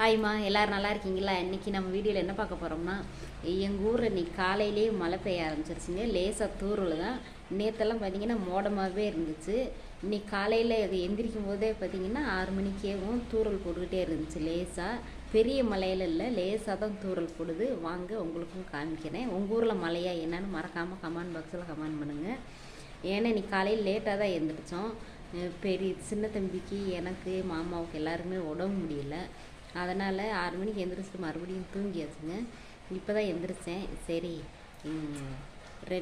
ஹாய்மா, எல்லோரும் நல்லா இருக்கீங்களா? இன்றைக்கி நம்ம வீடியோவில் என்ன பார்க்க போகிறோம்னா, எங்கள் ஊரில் இன்றைக்கி காலையிலேயே மழை பெய்ய ஆரம்பிச்சிருச்சுங்க. லேசாக தூறல் தான். நேற்றெல்லாம் பார்த்திங்கன்னா மோடமாகவே இருந்துச்சு. இன்றைக்கி காலையில் எந்திரிக்கும் போதே பார்த்திங்கன்னா 6 மணிக்கேவும் தூறல் போட்டுக்கிட்டே இருந்துச்சு. லேசாக பெரிய மழையில் இல்லை, லேசாக தான் தூறல் போடுது. வாங்க உங்களுக்கும் காமிக்கிறேன். உங்கள் ஊரில் மழையா என்னன்னு மறக்காமல் கமெண்ட் பாக்ஸில் கமெண்ட் பண்ணுங்கள். ஏன்னா இன்றைக்கி காலையில் லேட்டாக தான் எழுந்திரிச்சோம். சின்ன தம்பிக்கு, எனக்கு, மாமாவுக்கு எல்லாருமே உடம்பு முடியல. அதனால் 6 மணிக்கு எந்திரிச்சிட்டு மறுபடியும் தூங்கியாச்சுங்க. இப்போ தான் எந்திரிச்சேன். சரி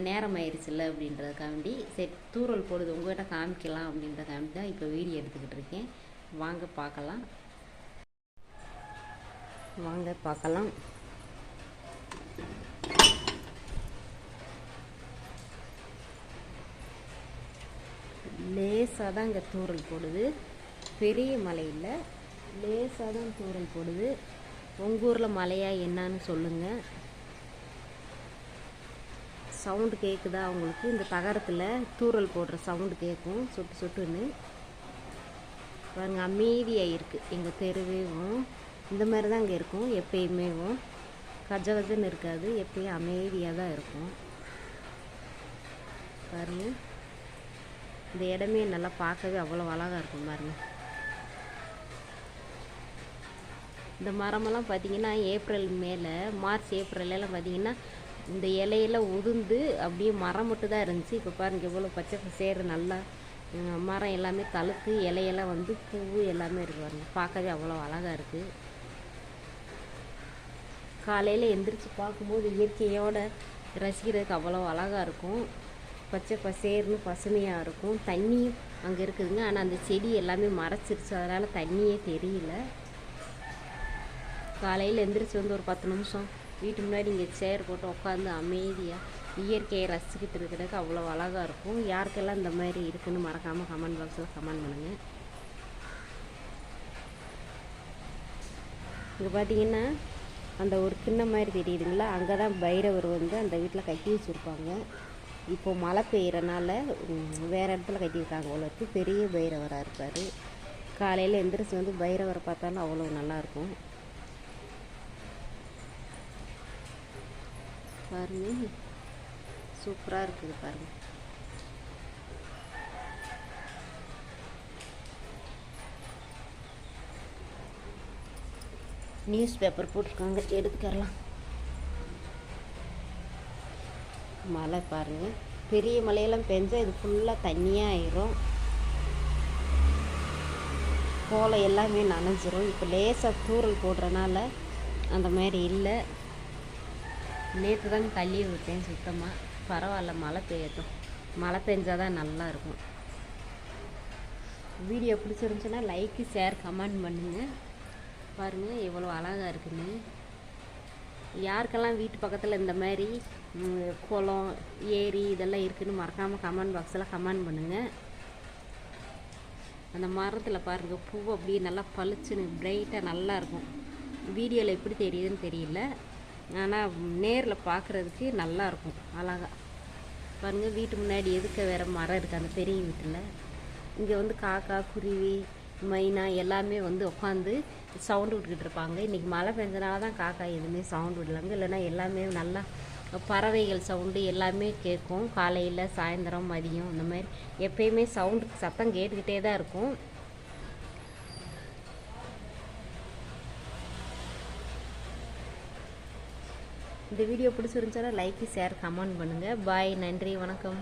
நேரம் ஆயிடுச்சுல்ல அப்படின்றதுக்காண்டி சரி தூறல் போடுது உங்கள்கிட்ட காமிக்கலாம் அப்படின்றதுக்காண்டி தான் இப்போ வீடியோ எடுத்துக்கிட்டு இருக்கேன். வாங்க பார்க்கலாம். லேசாக தான் இங்கே தூறல் போடுது. பெரிய மழையில் லேசாக தான் தூறல் போடுது. உங்கள் ஊரில் மழையா என்னன்னு சொல்லுங்கள். சவுண்டு கேட்குதா அவங்களுக்கு? இந்த தகரத்தில் தூறல் போடுற சவுண்டு கேட்கும், சொட்டு சொட்டுன்னு. பாருங்கள், அமைதியாக இருக்குது. எங்கள் தெருவேவும் இந்த மாதிரி தான் இங்கே இருக்கும். எப்பயுமேவும் கஜகஜன்னு இருக்காது. எப்பயும் அமைதியாக தான் இருக்கும். பாருங்கள், இந்த இடமே நல்லா பார்க்கவே அவ்வளோ அழகாக இருக்கும். பாருங்கள், இந்த மரமெல்லாம் பார்த்திங்கன்னா ஏப்ரல் மேலே மார்ச் ஏப்ரல்லாம் பார்த்திங்கன்னா இந்த இலையெல்லாம் உதிர்ந்து அப்படியே மரம் மட்டும் தான் இருந்துச்சு. இப்போ பாருங்கள் எவ்வளோ பச்சை பசேறு நல்லா மரம் எல்லாமே தழுத்து இலையெல்லாம் வந்து பூ எல்லாமே இருக்கு. பாருங்கள், பார்க்கவே அவ்வளோ அழகாக இருக்குது. காலையில் எந்திரிச்சு பார்க்கும்போது இயற்கையோடு ரசிக்கிறதுக்கு அவ்வளோ அழகாக இருக்கும். பச்சை பசேர்னு பசுமையாக இருக்கும். தண்ணியும் அங்கே இருக்குதுங்க. ஆனால் அந்த செடி எல்லாமே மறைச்சிருச்சு, அதனால் தண்ணியே தெரியல. காலையில் எந்திரிச்சு வந்து ஒரு 10 நிமிஷம் வீட்டு முன்னாடி இங்கே சேர் போட்டு உட்காந்து அமைதியாக இயற்கையை ரசிக்கிட்டு இருக்கிறதுக்கு அவ்வளோ அழகாக இருக்கும். யாருக்கெல்லாம் இந்த மாதிரி இருக்குன்னு மறக்காமல் கமெண்ட் பாக்ஸில் கமெண்ட் பண்ணுங்கள். இங்கே பார்த்தீங்கன்னா அந்த ஒரு கிண்ணம் மாதிரி தெரியுதுங்களா, அங்கே தான் பைரவர் வந்து அந்த வீட்டில் கட்டி வச்சுருப்பாங்க. இப்போது மழை பெய்கிறனால வேறு இடத்துல கட்டியிருக்காங்க. அவ்வளோக்கு பெரிய பைரவராக இருப்பார். காலையில் எந்திரிச்சு வந்து பைரவரை பார்த்தாலும் அவ்வளோ நல்லாயிருக்கும். பாருங்க, சூப்பராக இருக்குது. பாருங்கள், நியூஸ் பேப்பர் போட்டிருக்காங்க, எடுத்துக்கலாம். மழை பாருங்கள், பெரிய மழையெல்லாம் பெஞ்சால் இது ஃபுல்லாக தண்ணியாக ஆயிரும். கோலம் எல்லாமே நனைஞ்சிரும். இப்போ லேசாக தூறல் போடுறனால அந்த மாதிரி இல்லை. நேற்று தான் தள்ளி விட்டேன் சுத்தமாக. பரவாயில்ல, மழை பெய்யட்டும். மழை பெஞ்சால் தான் நல்லாயிருக்கும். வீடியோ பிடிச்சிருந்துச்சுன்னா லைக்கு, ஷேர், கமெண்ட் பண்ணுங்கள். பாருங்கள் எவ்வளோ அழகாக இருக்குன்னு. யாருக்கெல்லாம் வீட்டு பக்கத்தில் இந்த மாதிரி குளம், ஏரி இதெல்லாம் இருக்குதுன்னு மறக்காமல் கமெண்ட் பாக்ஸில் கமெண்ட் பண்ணுங்கள். அந்த மரத்தில் பாருங்கள், பூ அப்படியே நல்லா பளிச்சுன்னு பிரைட்டாக நல்லாயிருக்கும். வீடியோவில் எப்படி தெரியுதுன்னு தெரியல, ஆனால் நேரில் பார்க்குறதுக்கு நல்லாயிருக்கும் அழகாக. பாருங்கள், வீட்டு முன்னாடி எதுக்க வேறு மரம் இருக்குது அந்த பெரிய வீட்டில். இங்கே வந்து காக்கா, குருவி, மைனா எல்லாமே வந்து உட்காந்து சவுண்டு விட்டுக்கிட்டு இருப்பாங்க. இன்றைக்கி மழை பெஞ்சனால தான் காக்கா எதுவுமே சவுண்டு விடலாங்க. இல்லைன்னா எல்லாமே நல்லா பறவைகள் சவுண்டு எல்லாமே கேட்கும். காலையில், சாயந்தரம், மதியம் இந்த மாதிரி எப்பயுமே சவுண்டு சத்தம் கேட்டுக்கிட்டே தான் இருக்கும். இந்த வீடியோ பிடிச்சிருந்துச்சுன்னா லைக், ஷேர், கமெண்ட் பண்ணுங்கள். பாய், நன்றி, வணக்கம்.